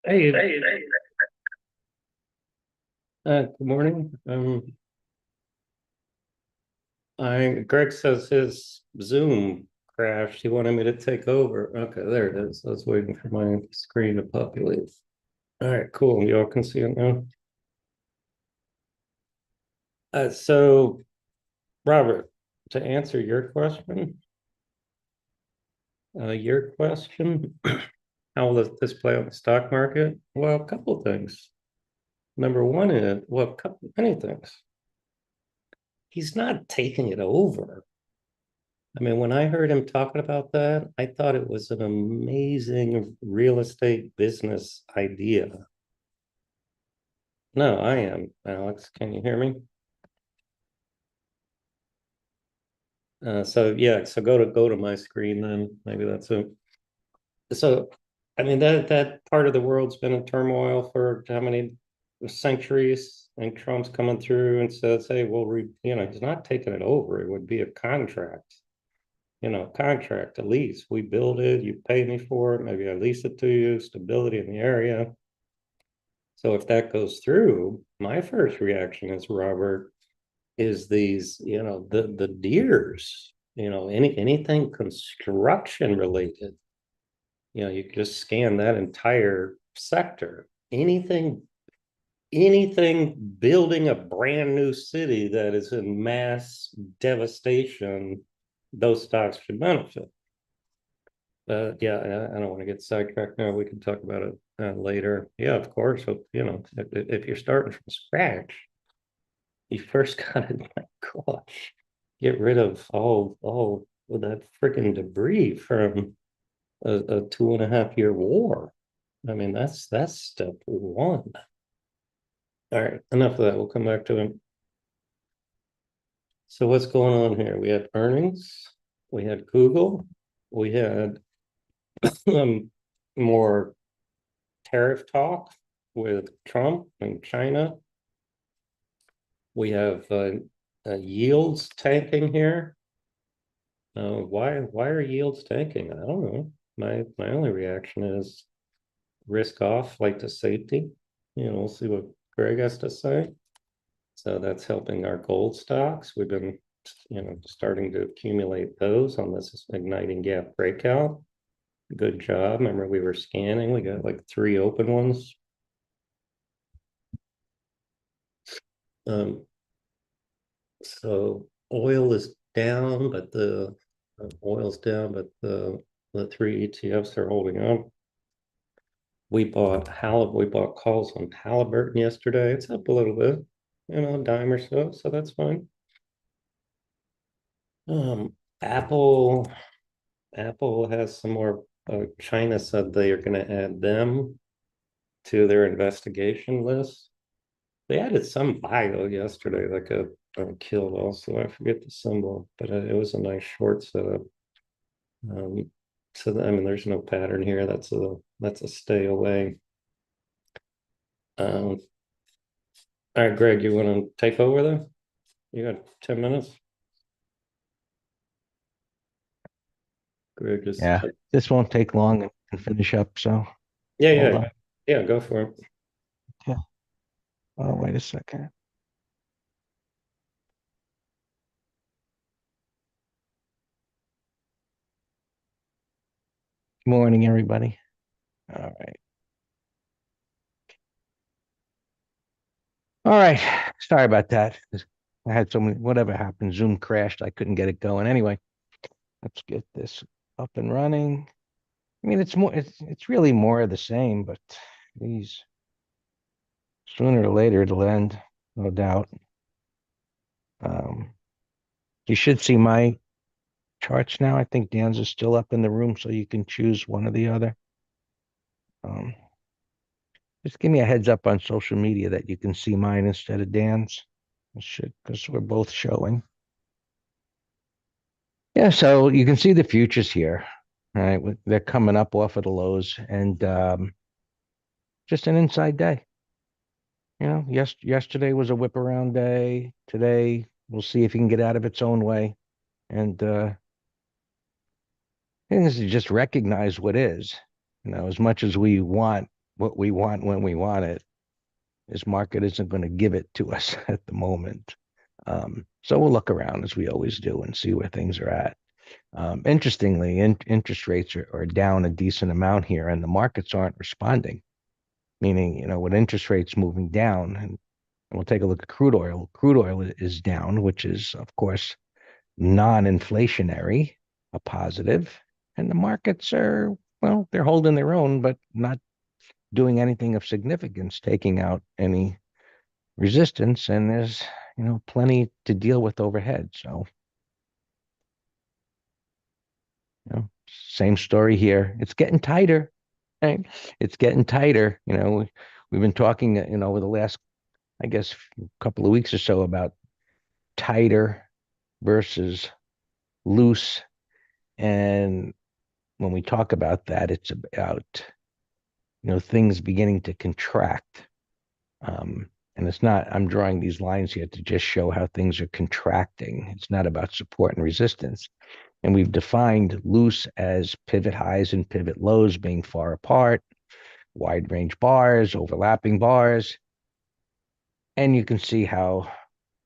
Hey, good morning. Greg says his Zoom crashed. He wanted me to take over. Okay, there it is. I was waiting for my screen to populate. All right, cool. Y'all can see it now. So Robert, to answer your question, how will this play on the stock market? Well, a couple of things. Number one is, well, many things. He's not taking it over. I mean, when I heard him talking about that, I thought it was an amazing real estate business idea. No, I am. Alex, can you hear me? So yeah, so go to my screen then. Maybe that's it. So, I mean that part of the world's been in turmoil for how many centuries, and Trump's coming through and says, "Hey, he's not taking it over. It would be a contract." Contract, a lease. We build it, you pay me for it, maybe I lease it to you, stability in the area. So if that goes through, my first reaction is, Robert, is these, the deers, anything construction related, you can just scan that entire sector. Anything building a brand new city that is in mass devastation, those stocks should benefit. Yeah, I don't want to get sidetracked now. We can talk about it later. Yeah, of course. So, if you're starting from scratch, you first got to, my gosh, get rid of all of that freaking debris from a 2.5 year war. I mean, that's step one. All right, enough of that. We'll come back to it. So what's going on here? We had earnings, we had Google, we had more tariff talk with Trump and China. We have yields tanking here. Why are yields tanking? I don't know. My only reaction is risk off, flight to safety. We'll see what Greg has to say. So that's helping our gold stocks. We've been, starting to accumulate those on this igniting gap breakout. Good job. Remember, we were scanning. We got like 3 open ones. Um, So oil is down, but the oil's down, but the 3 ETFs are holding up. We bought calls on Halliburton yesterday. It's up a little bit, a dime or so, so that's fine. Um, Apple Apple has some more. China said they are going to add them to their investigation list. They added some bio yesterday that got killed also. I forget the symbol, but it was a nice short setup. Um, I mean, there's no pattern here. That's a stay away. All right, Greg, you want to take over there? You got 10 minutes? Greg just, Yeah, this won't take long and finish up. So yeah, hold yeah, on. yeah, go for it. Yeah. Oh, wait a second. Good morning, everybody. All right. All right. Sorry about that. I had so many, whatever happened, Zoom crashed. I couldn't get it going. Anyway, let's get this up and running. I mean, it's really more of the same, but these sooner or later it'll end, no doubt. Um, you should see my charts now. I think Dan's is still up in the room, so you can choose one or the other. Um, Just give me a heads up on social media that you can see mine instead of Dan's. It should, because we're both showing. Yeah, so you can see the futures here. All right, they're coming up off of the lows, and just an inside day. Yesterday was a whip around day. Today, we'll see if you can get out of its own way. And thing is to just recognize what is. As much as we want what we want when we want it. This market isn't going to give it to us at the moment. So we'll look around as we always do and see where things are at. Interestingly, interest rates are down a decent amount here, and the markets aren't responding. Meaning, with interest rates moving down, and we'll take a look at crude oil. Crude oil is down, which is, of course, non-inflationary, a positive, and the markets are, well, they're holding their own, but not doing anything of significance, taking out any resistance, and there's, plenty to deal with overhead. So, same story here. It's getting tighter, right? It's getting tighter. We've been talking, over the last, I guess, couple of weeks or so about tighter versus loose. And when we talk about that, it's about, things beginning to contract. And it's not, I'm drawing these lines here to just show how things are contracting. It's not about support and resistance. And we've defined loose as pivot highs and pivot lows being far apart, wide range bars, overlapping bars. And you can see how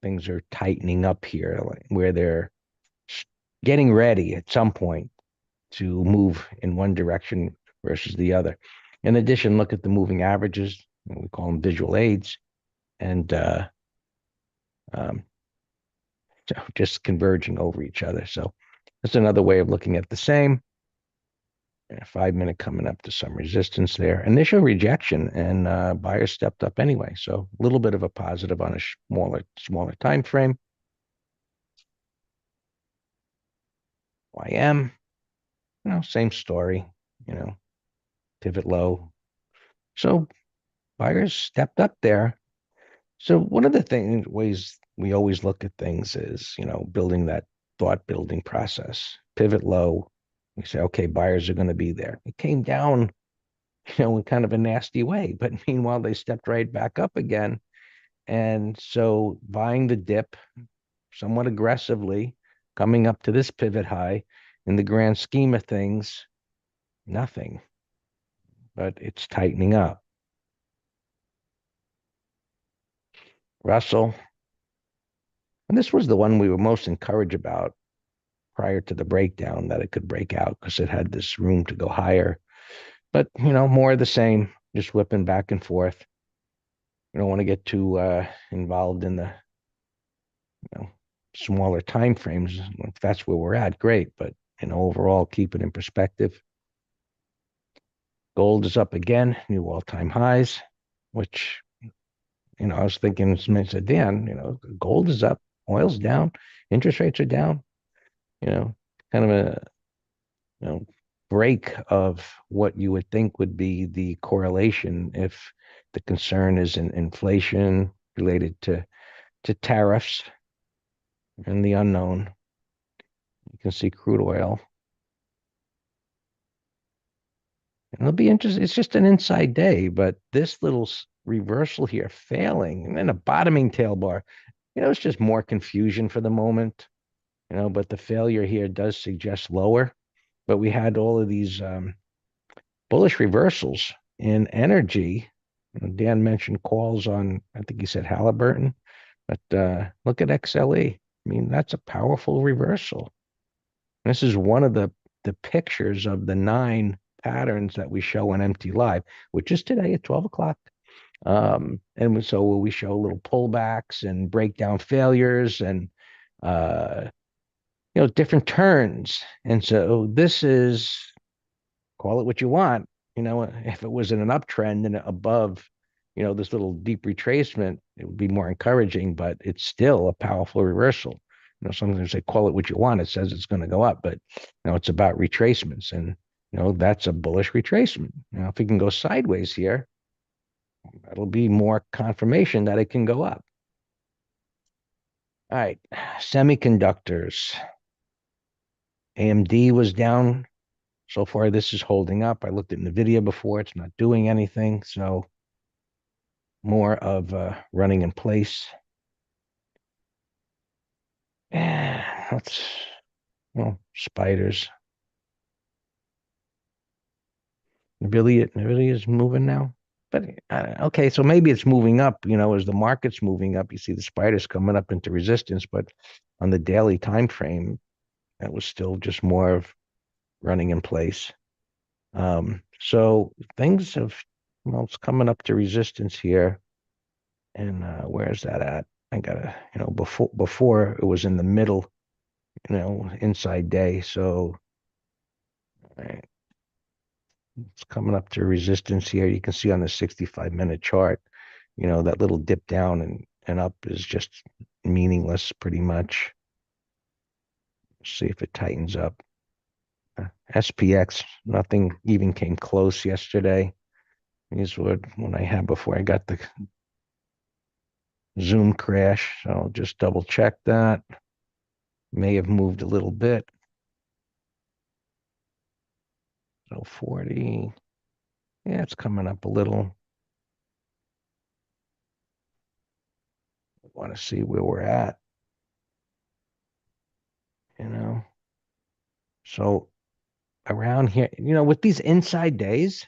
things are tightening up here, where they're getting ready at some point to move in one direction versus the other. In addition, look at the moving averages. We call them visual aids. And um, so just converging over each other. So that's another way of looking at the same. And a 5 minute coming up to some resistance there. Initial rejection, and buyers stepped up anyway. So a little bit of a positive on a smaller time frame. YM, same story, pivot low. So buyers stepped up there. So one of the ways we always look at things is, building that thought building process. Pivot low. We say, okay, buyers are going to be there. It came down, in kind of a nasty way, but meanwhile they stepped right back up again. And so buying the dip somewhat aggressively, coming up to this pivot high, in the grand scheme of things, nothing, but it's tightening up. Russell, and this was the one we were most encouraged about prior to the breakdown, that it could break out because it had this room to go higher. But, more of the same, just whipping back and forth. You don't want to get too involved in the, smaller time frames. If that's where we're at, great. But, overall, keep it in perspective. Gold is up again, new all-time highs, which, I was thinking, somebody said, Dan, gold is up, oil's down, interest rates are down, kind of a, break of what you would think would be the correlation if the concern is in inflation related to tariffs and the unknown. You can see crude oil. And it'll be interesting. It's just an inside day, but this little reversal here failing and then a bottoming tail bar, it's just more confusion for the moment, but the failure here does suggest lower. But we had all of these bullish reversals in energy. Dan mentioned calls on, I think he said Halliburton, but look at XLE. I mean, that's a powerful reversal. This is one of the pictures of the 9 patterns that we show on MT Live, which is today at 12 o'clock. And so we show little pullbacks and breakdown failures and, different turns. And so this is, call it what you want. If it was in an uptrend and above, this little deep retracement, it would be more encouraging, but it's still a powerful reversal. Sometimes they call it what you want. It says it's going to go up, but, it's about retracements. And, that's a bullish retracement. If it can go sideways here, that'll be more confirmation that it can go up. All right, semiconductors. AMD was down. So far, this is holding up. I looked at NVIDIA before. It's not doing anything. So more of running in place. Let's, spiders. NVIDIA is moving now. but okay, so maybe it's moving up, as the market's moving up, you see the spiders coming up into resistance, but on the daily time frame, that was still just more of running in place. So things have, well, it's coming up to resistance here. And where's that at? I gotta, before it was in the middle, inside day. So right, it's coming up to resistance here. You can see on the 65-minute chart, that little dip down and up is just meaningless pretty much. See if it tightens up. SPX, nothing even came close yesterday. These were when I had before I got the Zoom crash. So I'll just double check that. May have moved a little bit. So 40. Yeah, it's coming up a little. Want to see where we're at. So around here, with these inside days,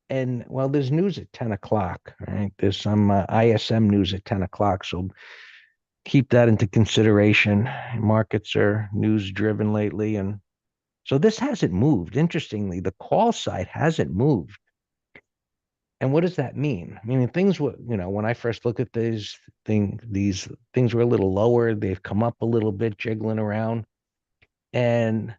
and well, there's news at 10 o'clock, right? There's some ISM news at 10 o'clock. So keep that into consideration. Markets are news driven lately. And so this hasn't moved. Interestingly, the call side hasn't moved. And what does that mean? I mean, things were, when I first look at these things were a little lower. They've come up a little bit, jiggling around. And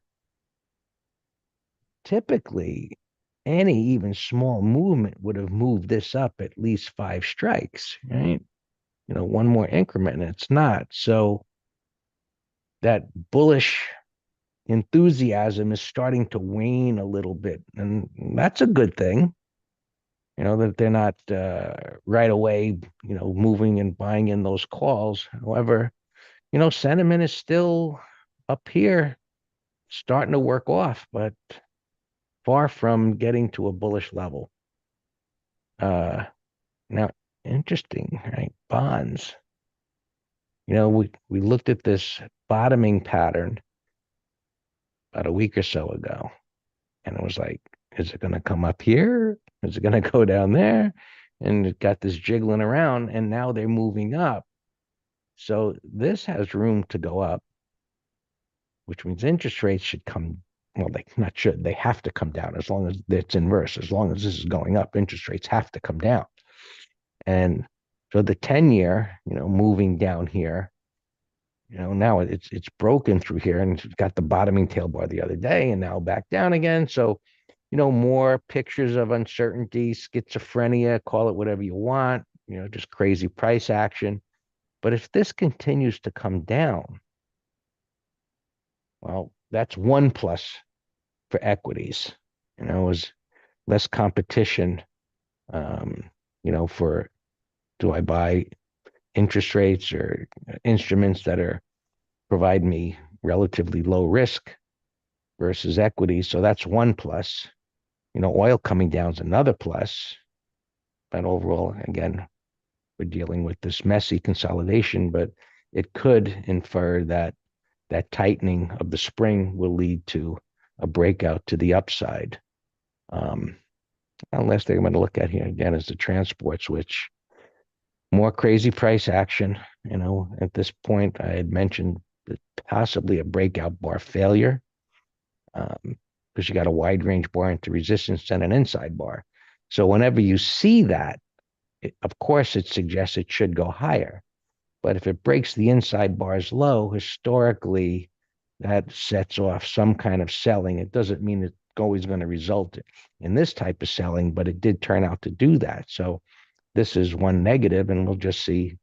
typically, any even small movement would have moved this up at least 5 strikes, right? One more increment, and it's not. So that bullish enthusiasm is starting to wane a little bit, and that's a good thing. That they're not right away, moving and buying in those calls. However, sentiment is still up here, starting to work off, but far from getting to a bullish level. Now, interesting, right? Bonds. We looked at this bottoming pattern about a week or so ago, and it was like, is it going to come up here? Is it going to go down there? And it got this jiggling around, and now they're moving up. So this has room to go up, which means interest rates should come. Well, they not should, they have to come down as long as it's inverse. As long as this is going up, interest rates have to come down. And so the 10-year, moving down here, now it's broken through here and it's got the bottoming tail bar the other day and now back down again. So, more pictures of uncertainty, schizophrenia, call it whatever you want, just crazy price action. But if this continues to come down, well, that's one plus for equities, is less competition, for do I buy interest rates or instruments that provide me relatively low risk versus equities. So that's one plus. Oil coming down is another plus. But overall, again, we're dealing with this messy consolidation, but it could infer that tightening of the spring will lead to a breakout to the upside. Last thing I'm going to look at here again is the transports, which more crazy price action. At this point, I had mentioned that possibly a breakout bar failure, because you got a wide range bar into resistance and an inside bar. So whenever you see that, of course, it suggests it should go higher. But if it breaks the inside bars low, historically, that sets off some kind of selling. It doesn't mean it's always going to result in this type of selling, but it did turn out to do that. So this is one negative, and we'll just see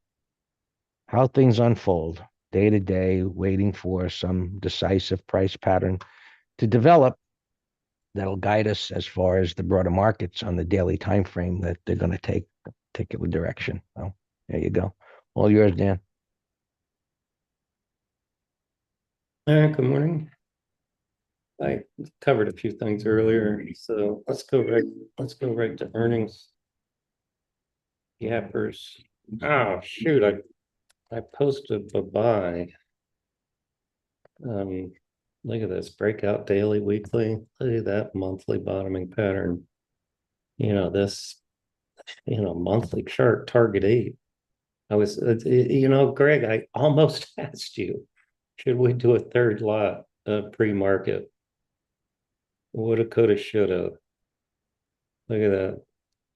how things unfold day to day, waiting for some decisive price pattern to develop that'll guide us as far as the broader markets on the daily time frame that they're going to take particular direction. So there you go. All yours, Dan. Good morning. I covered a few things earlier, so let's go right to earnings. Yappers. Oh shoot, I posted a buy. Look at this breakout daily, weekly. Look at that monthly bottoming pattern. this, monthly chart, target 8. Greg, I almost asked you, should we do a third lot pre-market? Woulda, coulda, shoulda. Look at that.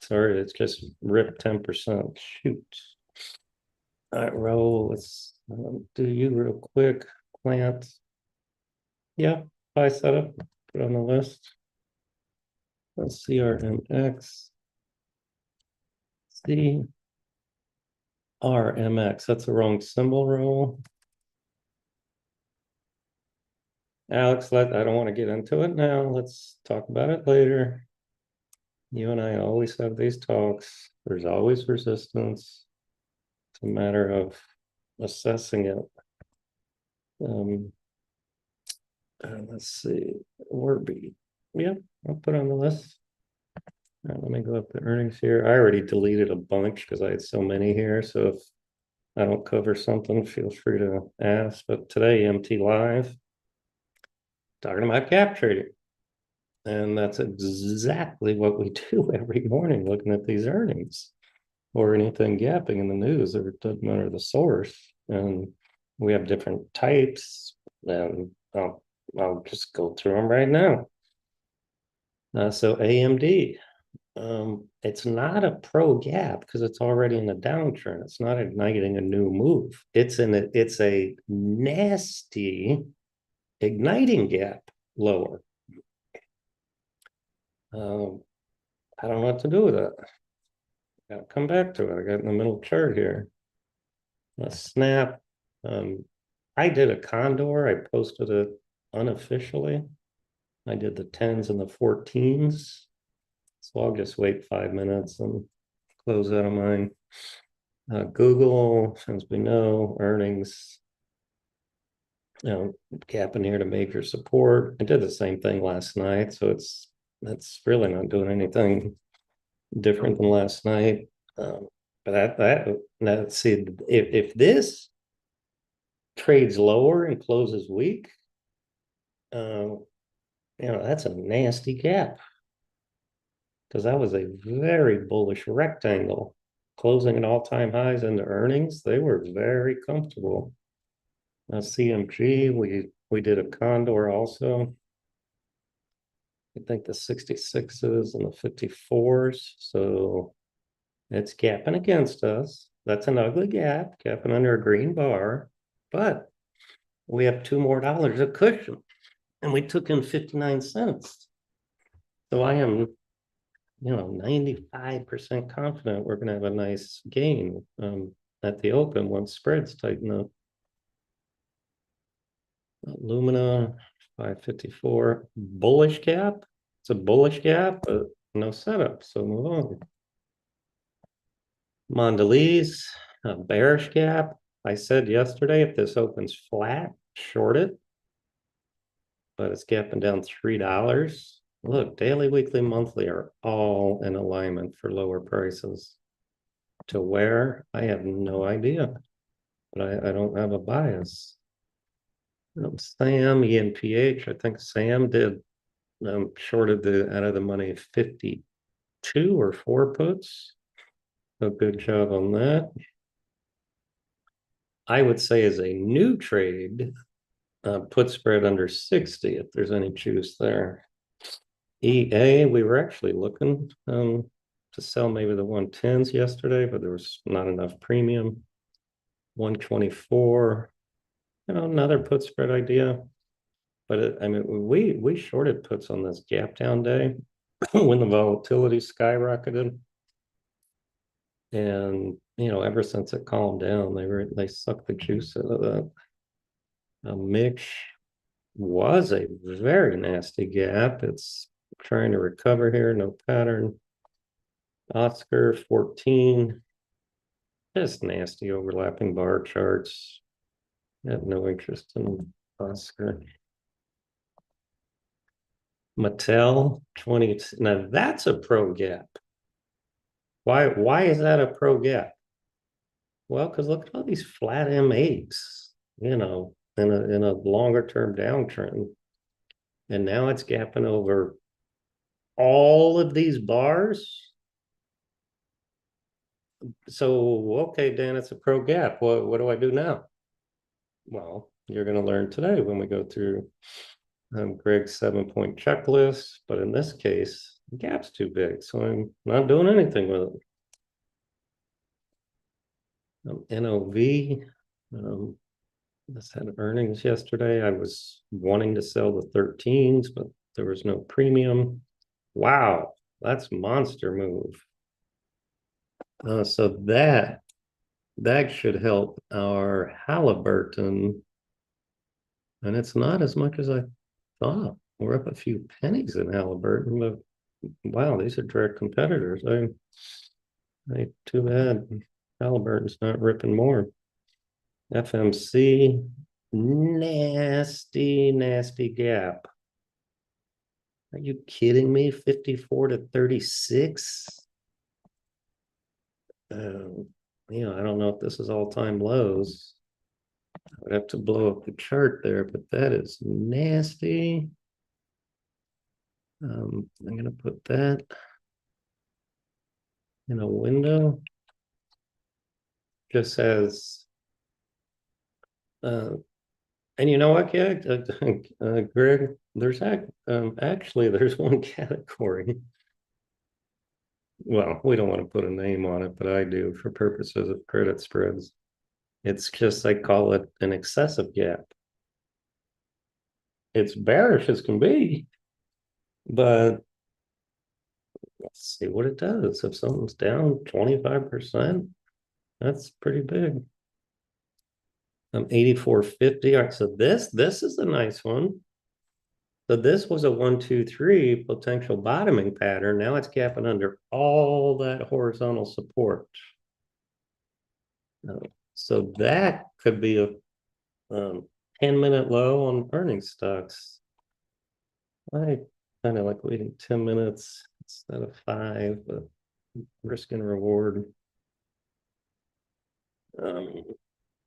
Sorry, it's just ripped 10%. Shoot. All right, roll. Let's do you real quick. Plant. Yeah, buy setup. Put on the list. Let's see RMX. See RMX. That's the wrong symbol roll. Alex, I don't want to get into it now. Let's talk about it later. You and I always have these talks. There's always resistance. It's a matter of assessing it. Let's see. Orby. Yeah, I'll put on the list. Let me go up the earnings here. I already deleted a bunch because I had so many here. So if I don't cover something, feel free to ask. But today, MT Live, talking about cap trading. And that's exactly what we do every morning, looking at these earnings or anything gapping in the news, or it doesn't matter the source. And we have different types, and I'll just go through them right now. So AMD, it's not a pro gap because it's already in a downturn. It's not igniting a new move. It's a nasty igniting gap lower. I don't know what to do with it. Gotta come back to it. I got in the middle chart here. A snap. I did a condor. I posted it unofficially. I did the 10s and the 14s. So I'll just wait 5 minutes and close out of mine. Google, as we know, earnings, gapping here to major support. I did the same thing last night, so that's really not doing anything different than last night. But let's see, if this trades lower and closes weak, that's a nasty gap because that was a very bullish rectangle closing at all-time highs into earnings. They were very comfortable. CMG, we did a condor also. I think the 66s and the 54s. So it's gapping against us. That's an ugly gap, gapping under a green bar. But we have $2 more of cushion. And we took in 59 cents. So I am, 95% confident we're going to have a nice gain at the open once spreads tighten up. Lumina 554, bullish gap. It's a bullish gap, but no setup. So move on. Mondelez, a bearish gap. I said yesterday, if this opens flat, short it. But it's gapping down $3. Look, daily, weekly, monthly are all in alignment for lower prices. To where? I have no idea, but I don't have a bias. Sam, ENPH, I think Sam did shorted the out of the money 52 or 4 puts. A good job on that. I would say as a new trade, put spread under 60 if there's any juice there. EA, we were actually looking to sell maybe the 110s yesterday, but there was not enough premium. 124, another put spread idea. But we shorted puts on this gap down day when the volatility skyrocketed. And ever since it calmed down, they sucked the juice out of that. Mix was a very nasty gap. It's trying to recover here, no pattern. Oscar 14, just nasty overlapping bar charts. I have no interest in Oscar. Mattel 20. Now that's a pro gap. Why is that a pro gap? Well, because look at all these flat M8s, in a longer term downtrend. And now it's gapping over all of these bars. So, okay, Dan, it's a pro gap. What do I do now? Well, you're going to learn today when we go through Greg's 7-point checklist. But in this case, the gap's too big, so I'm not doing anything with it. NOV, this had earnings yesterday. I was wanting to sell the 13s, but there was no premium. Wow, that's monster move. So that should help our Halliburton. And it's not as much as I thought. We're up a few pennies in Halliburton, but wow, these are direct competitors. Too bad Halliburton's not ripping more. FMC, nasty gap. Are you kidding me? 54 to 36. I don't know if this is all-time lows. I would have to blow up the chart there, but that is nasty. I'm going to put that in a window. Just as, and you know what, yeah, Greg, there's actually there's one category. Well, we don't want to put a name on it, but I do for purposes of credit spreads. It's just, I call it an excessive gap. It's bearish as can be, but let's see what it does. If something's down 25%, that's pretty big. 84.50. All right, so this is a nice one. So this was a 1, 2, 3 potential bottoming pattern. Now it's gapping under all that horizontal support. So that could be a 10-minute low on earnings stocks. I kind of like waiting 10 minutes instead of 5, but risk and reward.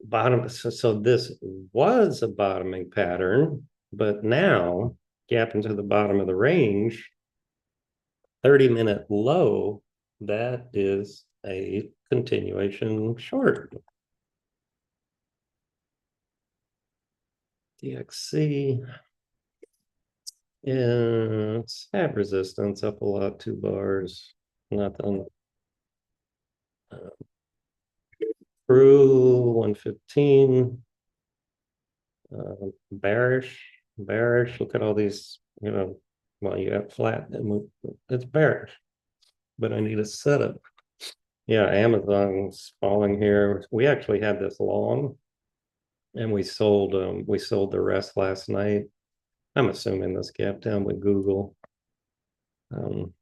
Bottom. So this was a bottoming pattern, but now gap into the bottom of the range, 30-minute low, that is a continuation short. DXC, yeah, it's had resistance up a lot, 2 bars, nothing. Through 115, bearish. Look at all these, well, you got flat, it's bearish, but I need a setup. Yeah, Amazon's falling here. We actually had this long, and we sold the rest last night. I'm assuming this gap down with Google. I don't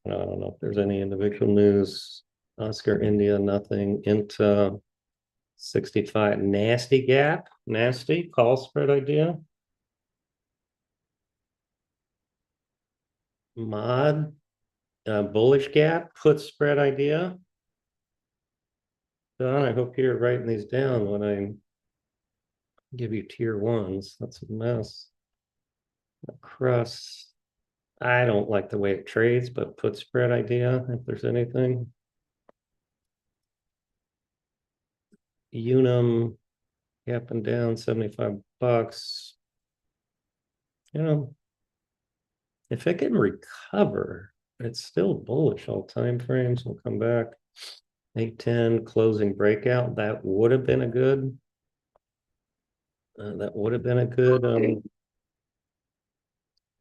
know if there's any individual news. Oscar India, nothing. Into 65, nasty gap, nasty call spread idea. Mod, bullish gap, put spread idea. Don, I hope you're writing these down when I give you tier ones. That's a mess. Across, I don't like the way it trades, but put spread idea, if there's anything. Unum, up and down, $75. If it can recover, it's still bullish all time frames. We'll come back. 810 closing breakout. That would have been a good.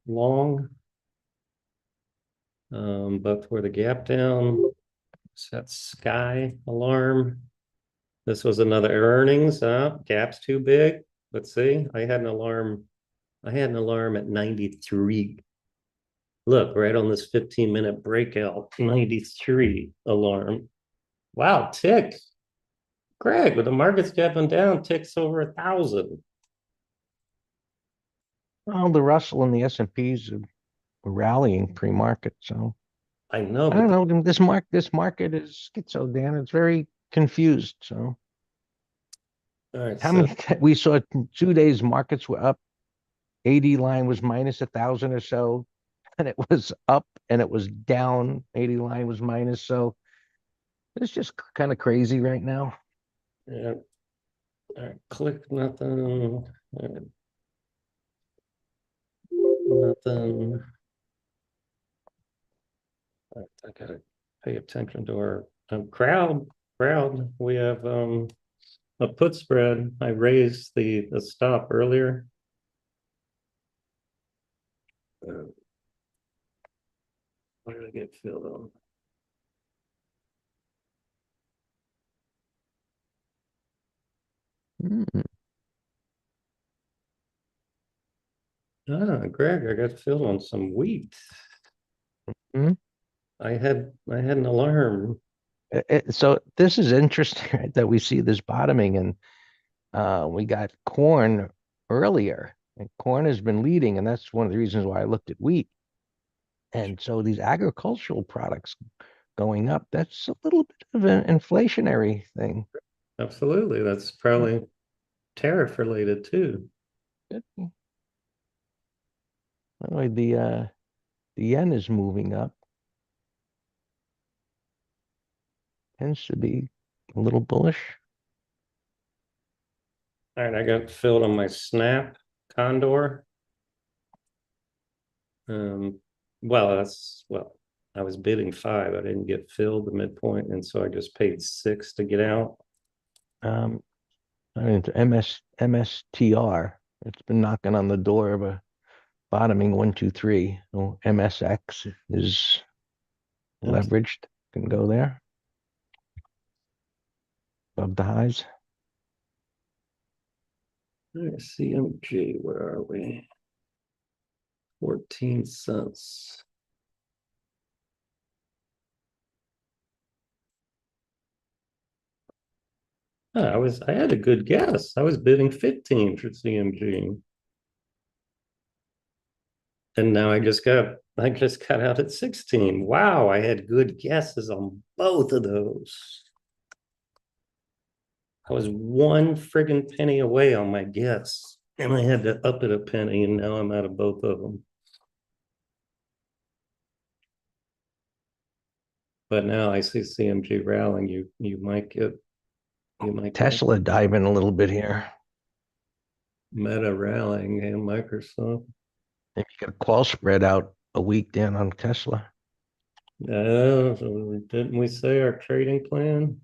Long. But for the gap down, set sky alarm. This was another earnings. Gap's too big. Let's see. I had an alarm at 93. Look, right on this 15-minute breakout, 93 alarm. Wow, tick. Greg, with the markets gapping down, ticks over 1,000. Well, the Russell and the S&Ps are rallying pre-market, so I know, I don't know. This market is schizo, Dan. It's very confused. So all right, how many we saw 2 days markets were up, 80 line was minus 1,000 or so. and it was up and it was down. 80 line was minus. So it's just kind of crazy right now. Yeah. All right, click nothing. All right, nothing. I gotta pay attention to our crowd. Crowd. We have a put spread. I raised the stop earlier. Uh, what did I get filled on? Mm. Ah, Greg, I got filled on some wheat. Mm. I had an alarm. So this is interesting, right, that we see this bottoming, and we got corn earlier, and corn has been leading, and that's one of the reasons why I looked at wheat. And so these agricultural products going up, that's a little bit of an inflationary thing. Absolutely. That's probably tariff related too. Anyway, the yen is moving up, tends to be a little bullish. All right, I got filled on my Snap Condor. Um, well, I was bidding 5. I didn't get filled the midpoint, and so I just paid 6 to get out. Um, I mean, it's MSTR. It's been knocking on the door of a bottoming 123. So MSX is Oops. leveraged, can go there above the highs. CMG, where are we? 14 cents. I had a good guess. I was bidding 15 for CMG. And now I just got out at 16. Wow, I had good guesses on both of those. I was one friggin' penny away on my guess. And I had to up it a penny, and now I'm out of both of them. But now I see CMG rallying. You might get Tesla diving a little bit here. Meta rallying and Microsoft. Maybe get a call spread out a week down on Tesla. Didn't we say our trading plan?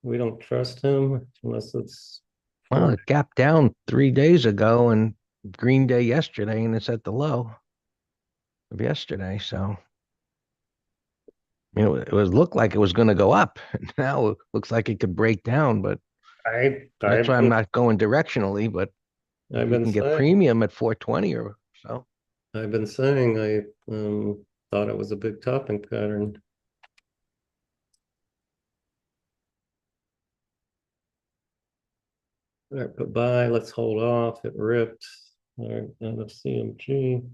We don't trust him unless it's Well, for it gapped down 3 days ago and green day yesterday, and it's at the low of yesterday. So, it was looked like it was going to go up. Now it looks like it could break down, but I that's I've why I'm been not going directionally. But if I've you been can get saying premium at 420 or so, I've been saying I thought it was a big topping pattern. All right, but buy, let's hold off. It ripped. All right, out of CMG.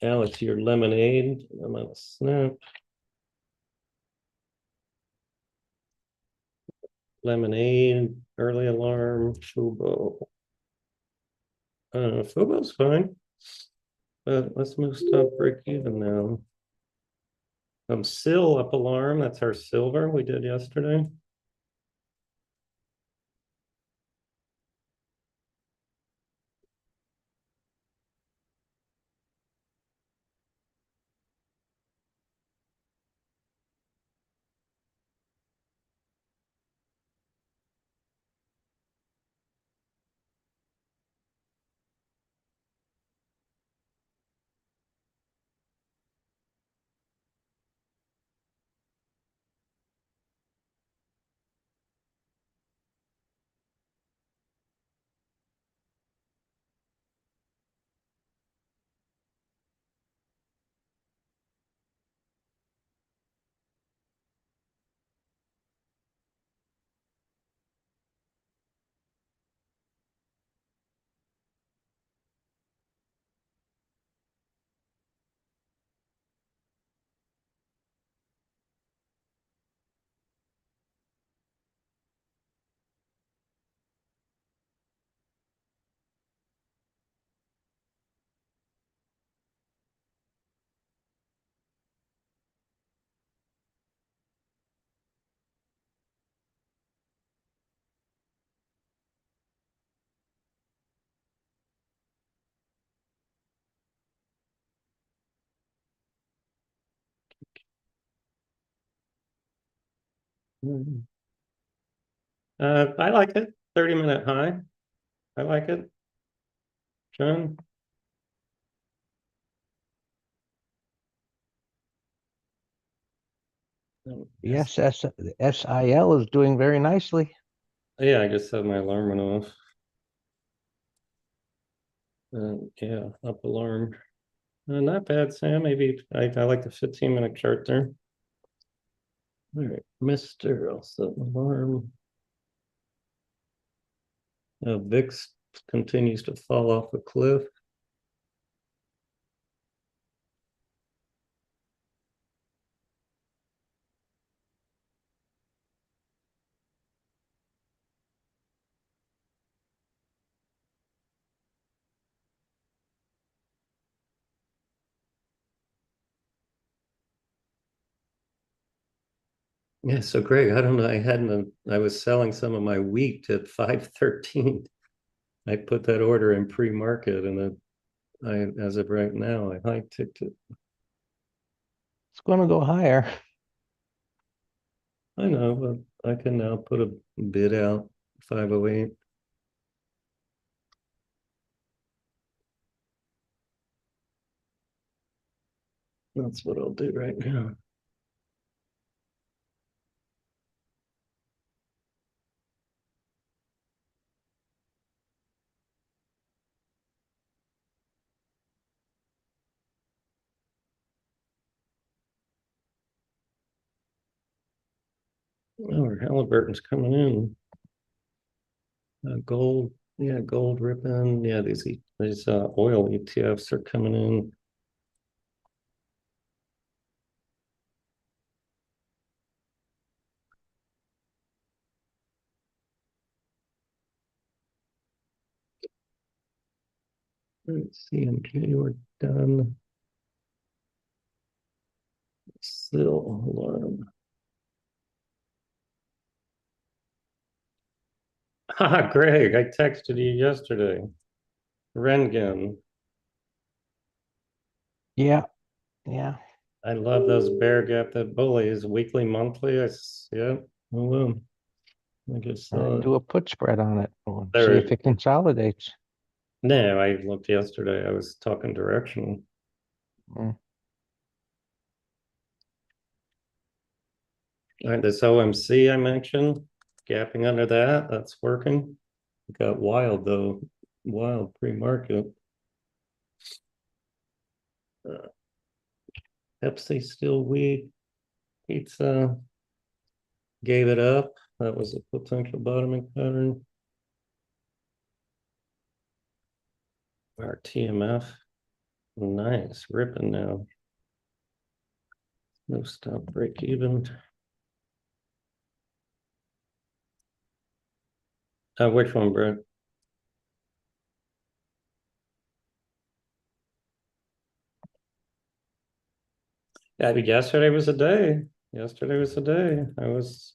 Alex, your lemonade. I'm on a snap. Lemonade, early alarm, Fubo. Fubo's fine, but let's move stop break even now. Sil up alarm. That's our silver we did yesterday. I like it. 30-minute high. I like it. John? Yes, SIL is doing very nicely. Yeah, I just had my alarm went off. Yeah, up alarm. Not bad, Sam. Maybe I like the 15-minute chart there. All right, Mr. I'll set an alarm. VIX continues to fall off a cliff. Yeah, so Greg, I don't know. I was selling some of my wheat at 513. I put that order in pre-market and as of right now, I high ticked it. It's going to go higher. I know, but I can now put a bid out 508. That's what I'll do right now. Oh, Halliburton's coming in. Gold, yeah, gold ripping. Yeah, these oil ETFs are coming in. Let's see, okay, we're done. Still alarm. Ah, Greg, I texted you yesterday. Rengen. Yeah, yeah. I love those bear gap that bullies weekly, monthly. Yeah, well, I guess Do a put spread on it. See if there. it consolidates. No, I looked yesterday. I was talking directional. Mm. All right, this OMC I mentioned, gapping under that, that's working. Got wild though, wild pre-market. Pepsi still weak. Pizza gave it up. That was a potential bottoming pattern. Our TMF, nice, ripping now. No stop, break even. Which one, Brett? Yeah, yesterday was a day. Yesterday was a day. I was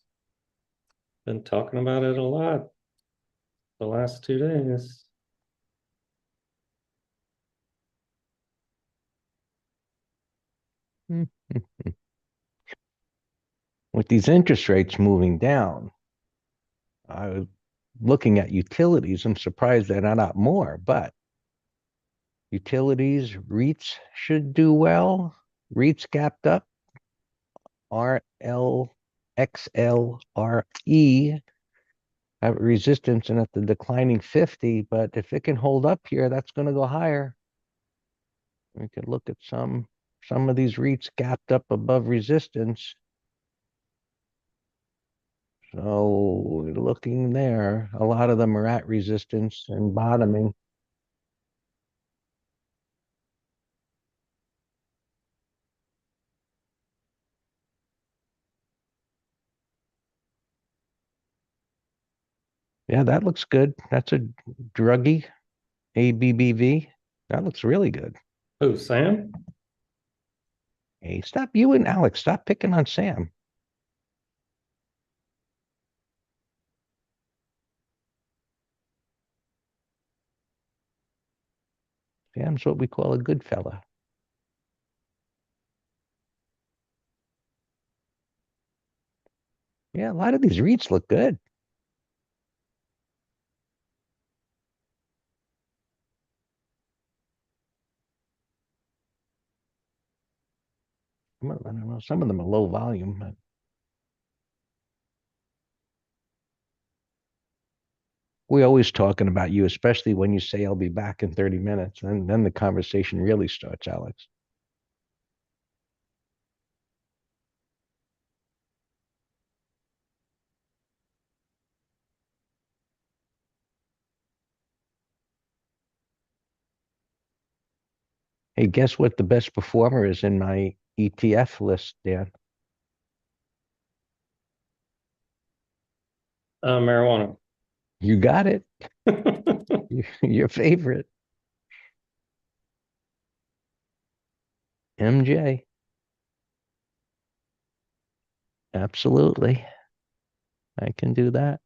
been talking about it a lot the last 2 days. With these interest rates moving down, I was looking at utilities. I'm surprised they're not up more, but utilities, REITs should do well. REITs gapped up. RLXLRE have resistance and at the declining 50, but if it can hold up here, that's going to go higher. We could look at some of these REITs gapped up above resistance. So looking there, a lot of them are at resistance and bottoming. Yeah, that looks good. That's a druggy, ABBV. That looks really good. Oh, Sam? Hey, stop you and Alex. Stop picking on Sam. Sam's what we call a good fella. Yeah. Yeah, a lot of these REITs look good. I don't know, some of them are low volume, but we're always talking about you, especially when you say I'll be back in 30 minutes. And then the conversation really starts, Alex. Hey, guess what the best performer is in my ETF list, Dan? Marijuana. You got it. Your favorite, MJ. Absolutely. I can do that.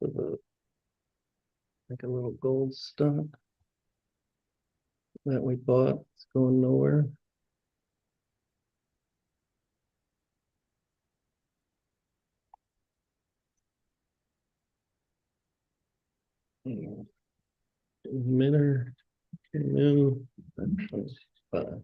Like a little gold stock that we bought. It's going nowhere. Emitter came in at 25.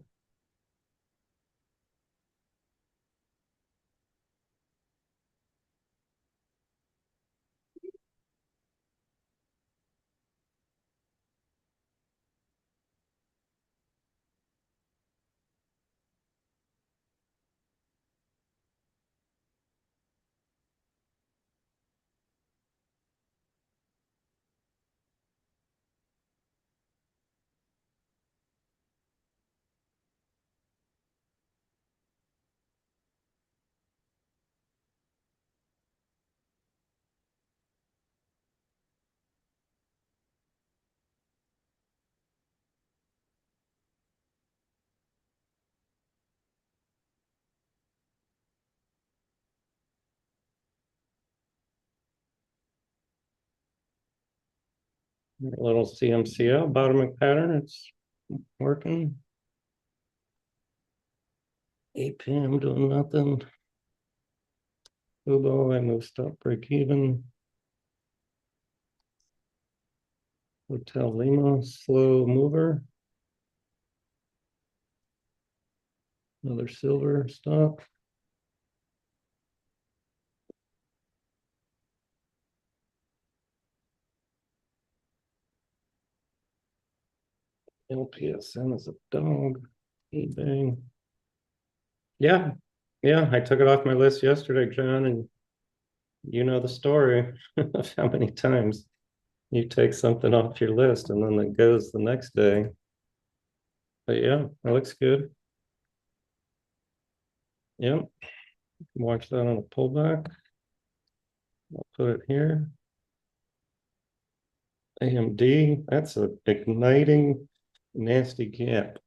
A little CMCL bottoming pattern. It's working. 8 p.m. doing nothing. Ubo, I moved stop break even. Hotel Lima, slow mover. Another silver stock. LPSN is a dog. eBay. Yeah, yeah, I took it off my list yesterday, John, and you know the story of how many times you take something off your list and then it goes the next day. But yeah, it looks good. Yeah, watch that on a pullback. I'll put it here. AMD, that's a igniting nasty gap.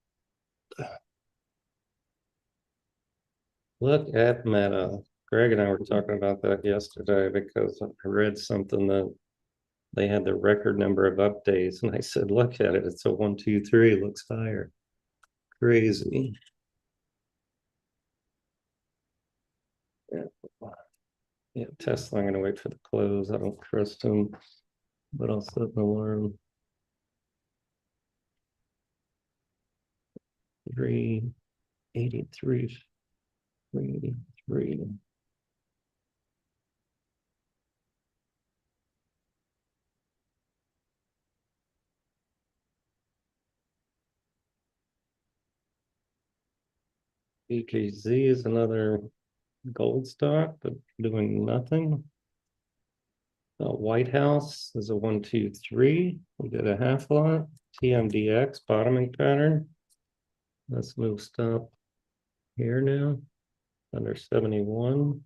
Look at Meta. Greg and I were talking about that yesterday because I read something that they had the record number of updates, and I said, "Look at it. It's a 1, 2, 3. It looks higher. Crazy." Yeah, yeah. Tesla. I'm gonna wait for the close. I don't trust them, but I'll set an alarm. 383. 383. BKZ is another gold stock, but doing nothing. White House is a 1, 2, 3. We did a half lot. TMDX bottoming pattern. Let's move stop here now. Under 71.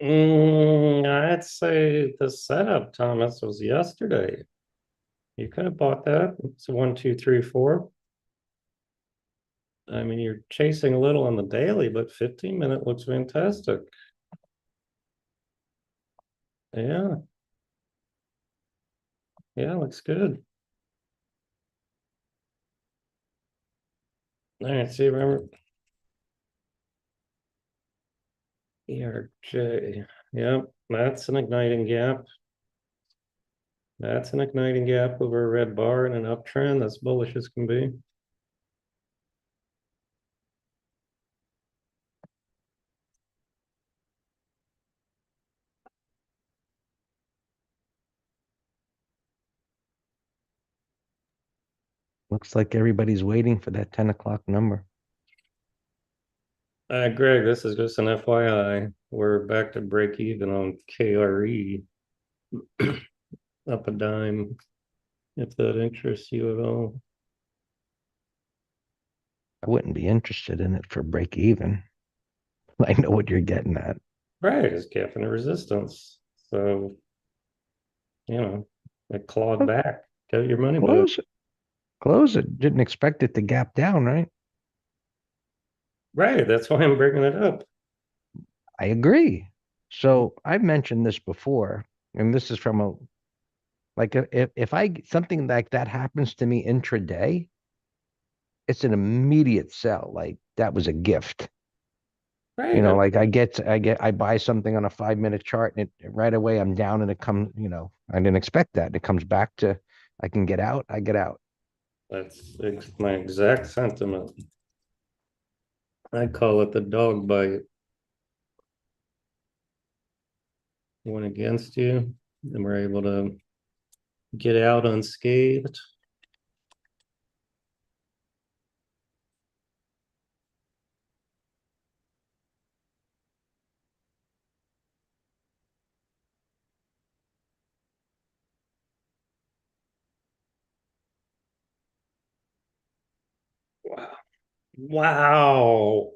I'd say the setup, Thomas, was yesterday. You could have bought that. It's a 1, 2, 3, 4. I mean, you're chasing a little on the daily, but 15-minute looks fantastic. Yeah. Yeah, looks good. All right, see, remember ERJ. Yep, that's an igniting gap. That's an igniting gap over a red bar and an uptrend. That's bullish as can be. Looks like everybody's waiting for that 10 o'clock number. Greg, this is just an FYI. We're back to break even on KRE. Up a dime, if that interests you at all. I wouldn't be interested in it for break even. I know what you're getting at. Right, it's gapping the resistance. So, it clawed back. Get your money back. Close it. Close it. Didn't expect it to gap down, right? Right, that's why I'm bringing it up. I agree. So I've mentioned this before, and this is from a like if I something like that happens to me intraday, it's an immediate sell. Like that was a gift. Right, Like I buy something on a 5 minute chart and right away I'm down and it comes, I didn't expect that. It comes back to I can get out, I get out. that's my exact sentiment. I call it the dog bite. Went against you, and we're able to get out unscathed. Wow. Wow.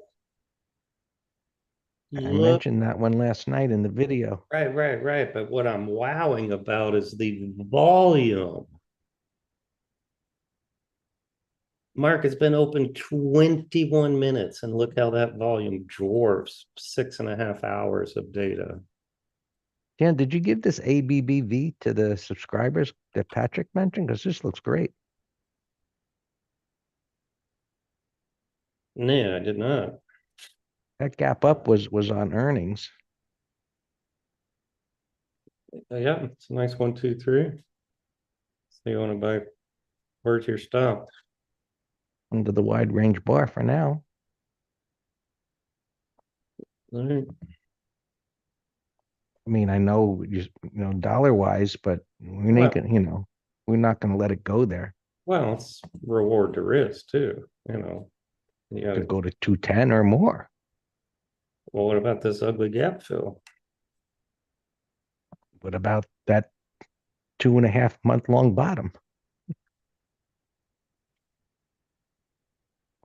I Look, mentioned that one last night in the video. right. But what I'm wowing about is the volume. Mark, it's been open 21 minutes, and look how that volume dwarfs 6.5 hours of data. Dan, did you give this ABBV to the subscribers that Patrick mentioned? Because this looks great. No, I did not. That gap up was on earnings Yeah, it's a nice 1, 2, 3. So you want to buy, where's your stop? under the wide range bar for now. All right. I mean, I know you know dollar wise, but we ain't Well, gonna, we're not gonna let it go there. well, it's reward to risk too, you know. You Could gotta, go to 210 or more. well, what about this ugly gap fill? What about that 2.5 month long bottom?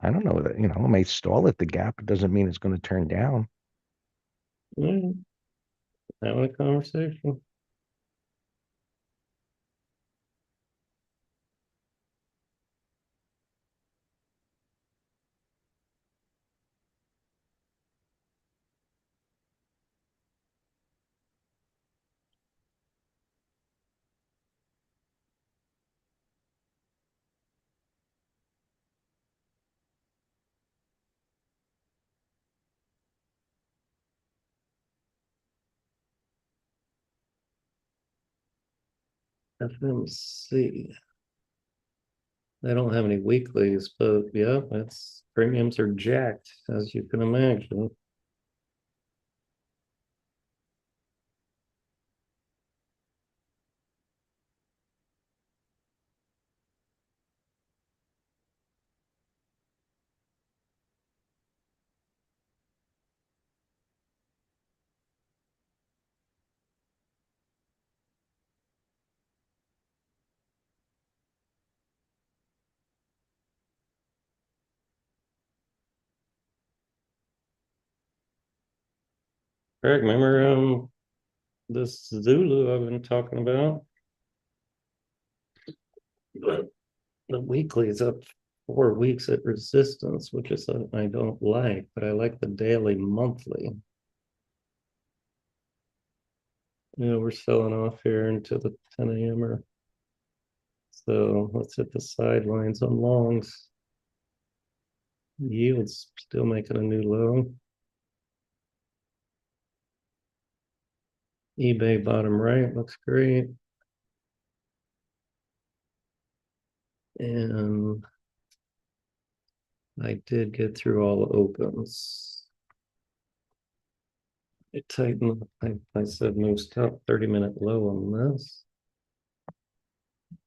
I don't know that, it may stall at the gap. It doesn't mean it's going to turn down. Mm, having a conversation. FMC. They don't have any weeklies, but yeah, that's premiums are jacked, as you can imagine. Greg, remember this Zulu I've been talking about? But the weekly is up 4 weeks at resistance, which is something I don't like, but I like the daily monthly. We're selling off here into the 10 a.m. So let's hit the sidelines on longs. Yields still making a new low. eBay bottom right looks great. And I did get through all the opens. It tightened. I said move stop 30-minute low on this.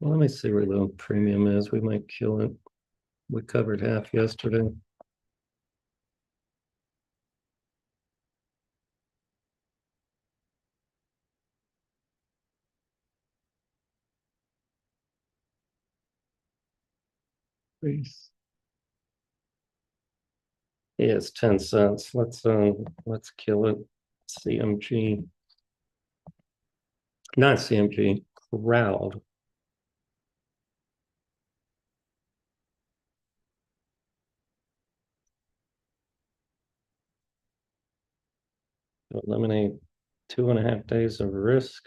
Well, let me see where the premium is. We might kill it. We covered half yesterday. Please. Yeah, it's 10 cents. Let's kill it. CMG. Not CMG. Crowd. Eliminate 2.5 days of risk.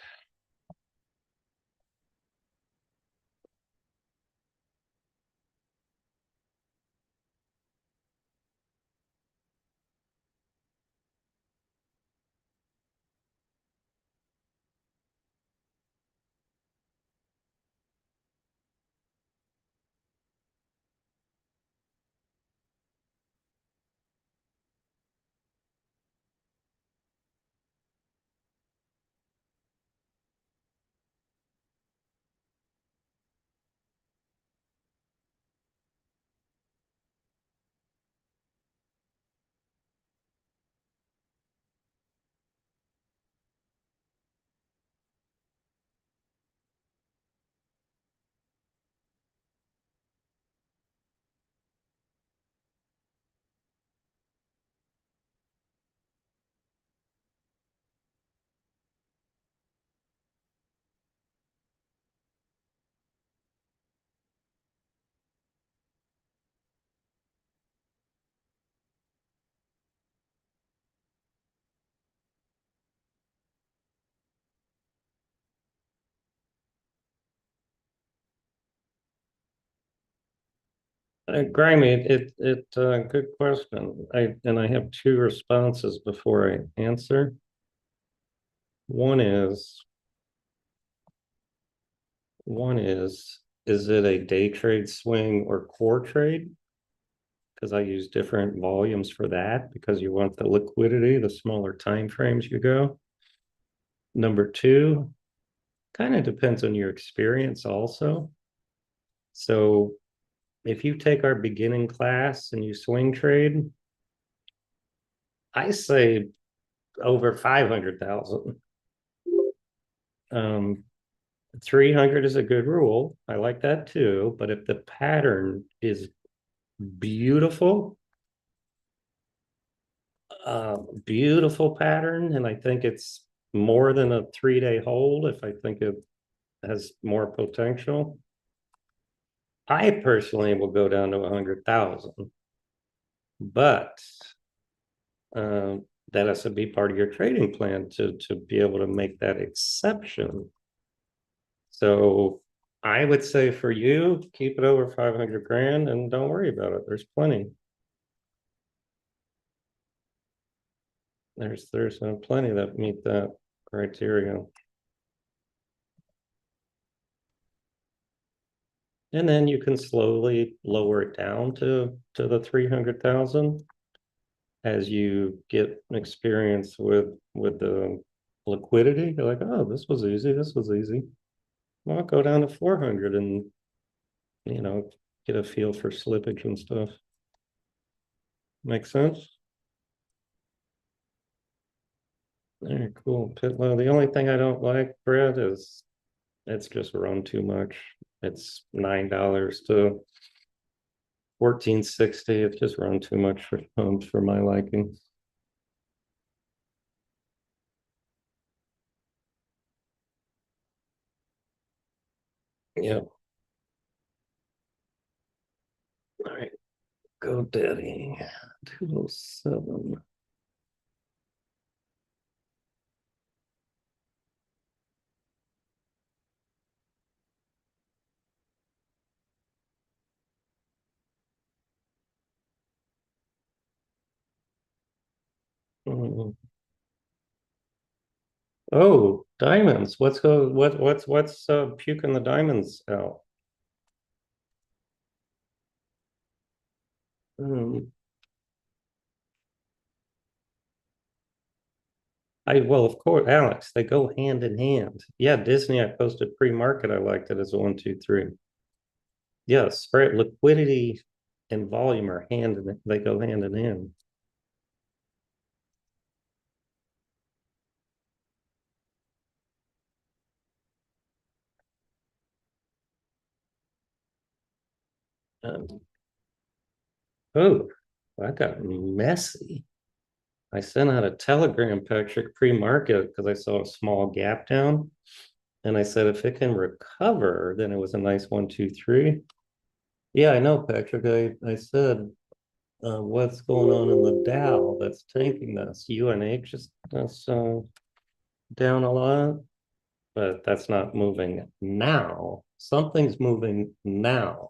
Grimy, good question. And I have two responses before I answer. One is, is it a day trade swing or core trade? Because I use different volumes for that because you want the liquidity, the smaller time frames you go. Number two, kind of depends on your experience also. So if you take our beginning class and you swing trade, I say over 500,000. 300 is a good rule. I like that too. But if the pattern is beautiful, beautiful pattern, and I think it's more than a 3-day hold, if I think it has more potential, I personally will go down to 100,000. But that has to be part of your trading plan to be able to make that exception. So I would say for you, keep it over 500 grand and don't worry about it. There's plenty. There's plenty that meet that criteria. And then you can slowly lower it down to the 300,000 as you get experience with the liquidity. You're like, oh, this was easy. This was easy. Well, I'll go down to 400 and get a feel for slippage and stuff. Make sense? All right, cool. Pitlow. The only thing I don't like, Brett, is it's just run too much. It's $9 to 1460. It's just run too much for homes for my liking. Yeah. All right. Go Daddy. 207. Mm. Oh, diamonds. What's puking the diamonds out? Um, well, of course, Alex, they go hand in hand. Yeah, Disney, I posted pre-market. I liked it as a 1, 2, 3. Yeah, spread liquidity and volume are they go hand in hand. Um, oh, I got messy. I sent out a telegram picture pre-market because I saw a small gap down. And I said, if it can recover, then it was a nice 1, 2, 3. Yeah, I know, Patrick. I said, what's going on in the Dow that's tanking this? UNH is that's down a lot, but that's not moving now. Something's moving now.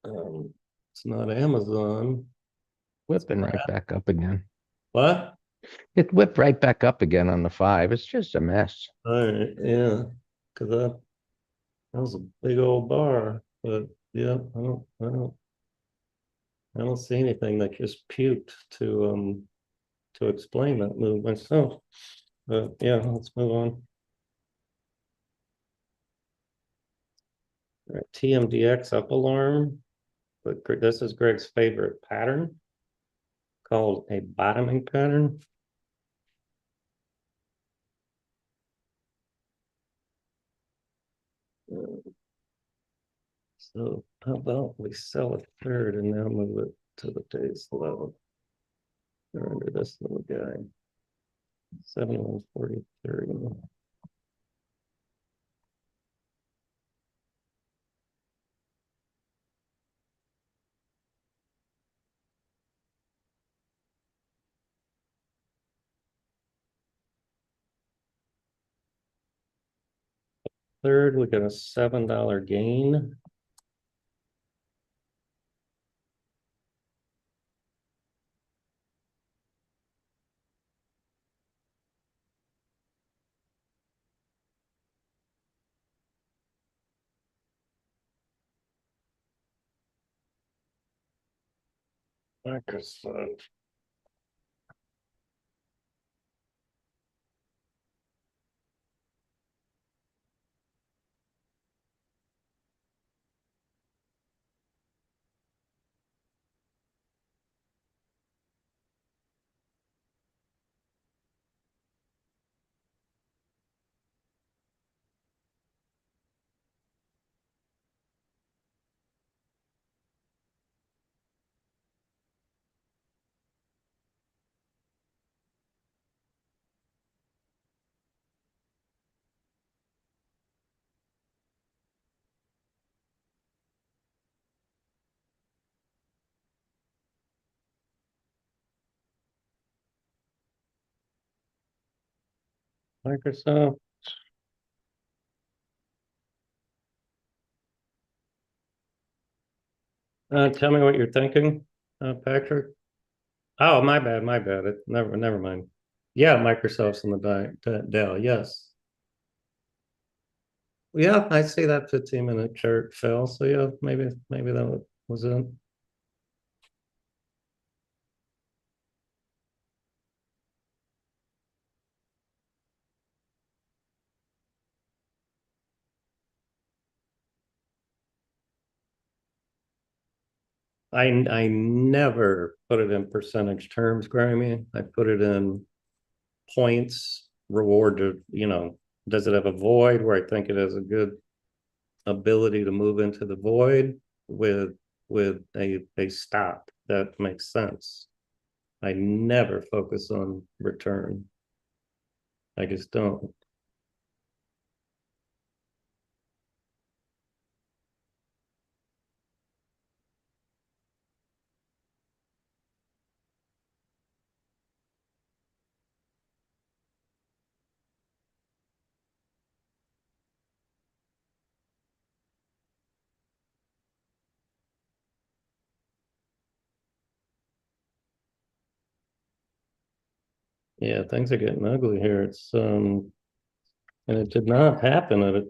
It's not Amazon. Whipping right back up again. What? It whipped right back up again on the 5. It's just a mess. All right, yeah, because that was a big old bar. But yeah, I don't see anything that just puked to explain that move myself. But yeah, let's move on. All right, TMDX up alarm. But this is Greg's favorite pattern called a bottoming pattern. So how about we sell a third and now move it to the day's low? They're under this little guy. 7143. Third, we got a $7 gain. Microsoft. Microsoft. Tell me what you're thinking, Patrick. Oh, my bad. Never mind. Yeah, Microsoft's in the Dell. Yes. Yeah, I see that 15-minute chart fell. So yeah, maybe that was it. I never put it in percentage terms, Grammy. I put it in points, reward to, does it have a void where I think it has a good ability to move into the void with a stop that makes sense. I never focus on return. I just don't. Yeah, things are getting ugly here. It's and it did not happen at a